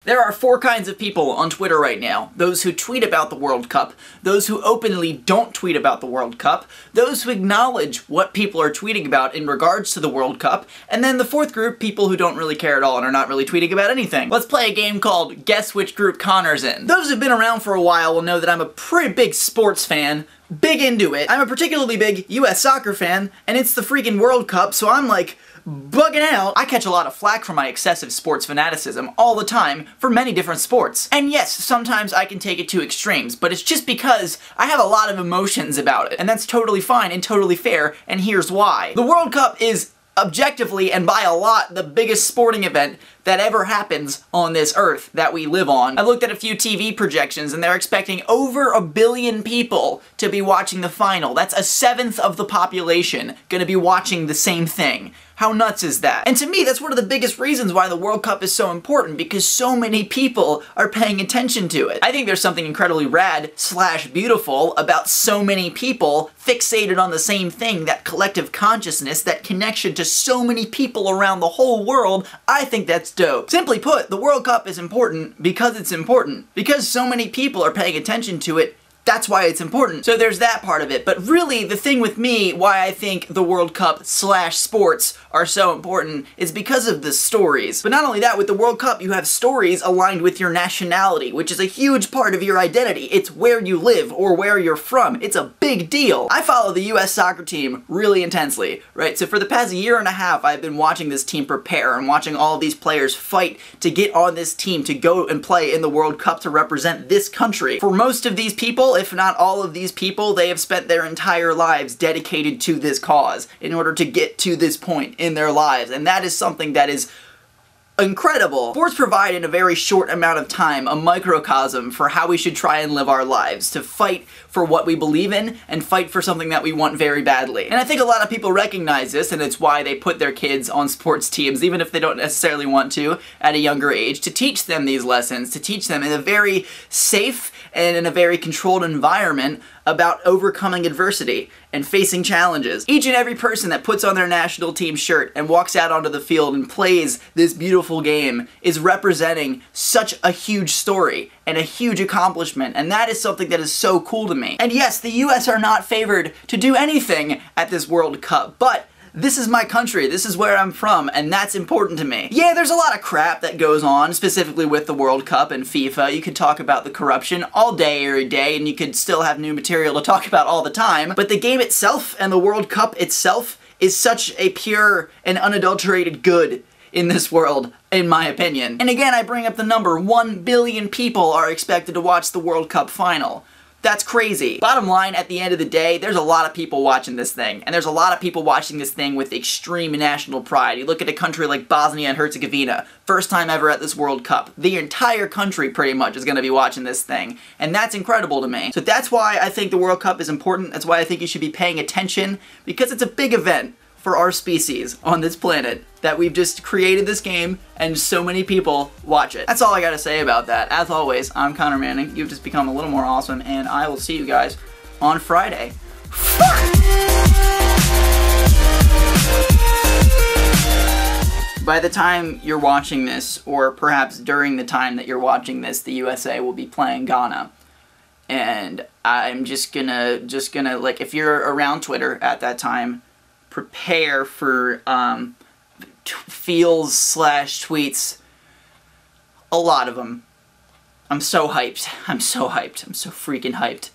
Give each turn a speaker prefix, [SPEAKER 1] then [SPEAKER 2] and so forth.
[SPEAKER 1] There are four kinds of people on Twitter right now. Those who tweet about the World Cup, those who openly don't tweet about the World Cup, those who acknowledge what people are tweeting about in regards to the World Cup, and then the fourth group, people who don't really care at all and are not really tweeting about anything. Let's play a game called Guess Which Group Connor's in. Those who've been around for a while will know that I'm a pretty big sports fan. Big into it. I'm a particularly big US soccer fan, and it's the freaking World Cup, so I'm like bugging out. I catch a lot of flack for my excessive sports fanaticism all the time for many different sports. And yes, sometimes I can take it to extremes, but it's just because I have a lot of emotions about it, and that's totally fine and totally fair, and here's why. The World Cup is objectively and by a lot the biggest sporting event that ever happens on this earth that we live on. I looked at a few TV projections and they're expecting over 1 billion people to be watching the final. That's 1/7 of the population gonna be watching the same thing. How nuts is that? And to me, that's one of the biggest reasons why the World Cup is so important, because so many people are paying attention to it. I think there's something incredibly rad / beautiful about so many people fixated on the same thing, that collective consciousness, that connection to so many people around the whole world. I think that's dope. Simply put, the World Cup is important because it's important. Because so many people are paying attention to it, that's why it's important. So there's that part of it. But really, the thing with me, why I think the World Cup / sports are so important, is because of the stories. But not only that, with the World Cup, you have stories aligned with your nationality, which is a huge part of your identity. It's where you live or where you're from. It's a big deal. I follow the US soccer team really intensely, right? So for the past year and a half, I've been watching this team prepare and watching all of these players fight to get on this team to go and play in the World Cup to represent this country. For most of these people, if not all of these people, they have spent their entire lives dedicated to this cause in order to get to this point in their lives, and that is something that is incredible. Sports provide in a very short amount of time a microcosm for how we should try and live our lives, to fight for what we believe in and fight for something that we want very badly. And I think a lot of people recognize this, and it's why they put their kids on sports teams, even if they don't necessarily want to, at a younger age, to teach them these lessons, to teach them in a very safe and in a very controlled environment about overcoming adversity and facing challenges. Each and every person that puts on their national team shirt and walks out onto the field and plays this beautiful game is representing such a huge story and a huge accomplishment, and that is something that is so cool to me. And yes, the US are not favored to do anything at this World Cup, but this is my country, this is where I'm from, and that's important to me. Yeah, there's a lot of crap that goes on, specifically with the World Cup and FIFA. You could talk about the corruption all day, every day, and you could still have new material to talk about all the time. But the game itself and the World Cup itself is such a pure and unadulterated good in this world, in my opinion. And again, I bring up the number, 1 billion people are expected to watch the World Cup final. That's crazy. Bottom line, at the end of the day, there's a lot of people watching this thing, and there's a lot of people watching this thing with extreme national pride. You look at a country like Bosnia and Herzegovina, first time ever at this World Cup. The entire country, pretty much, is going to be watching this thing, and that's incredible to me. So that's why I think the World Cup is important. That's why I think you should be paying attention, because it's a big event for our species on this planet, that we've just created this game and so many people watch it. That's all I gotta say about that. As always, I'm Connor Manning. You've just become a little more awesome, and I will see you guys on Friday. By the time you're watching this, or perhaps during the time that you're watching this, the USA will be playing Ghana. And I'm just gonna like, if you're around Twitter at that time, prepare for feels / tweets. A lot of them. I'm so hyped. I'm so hyped. I'm so freaking hyped.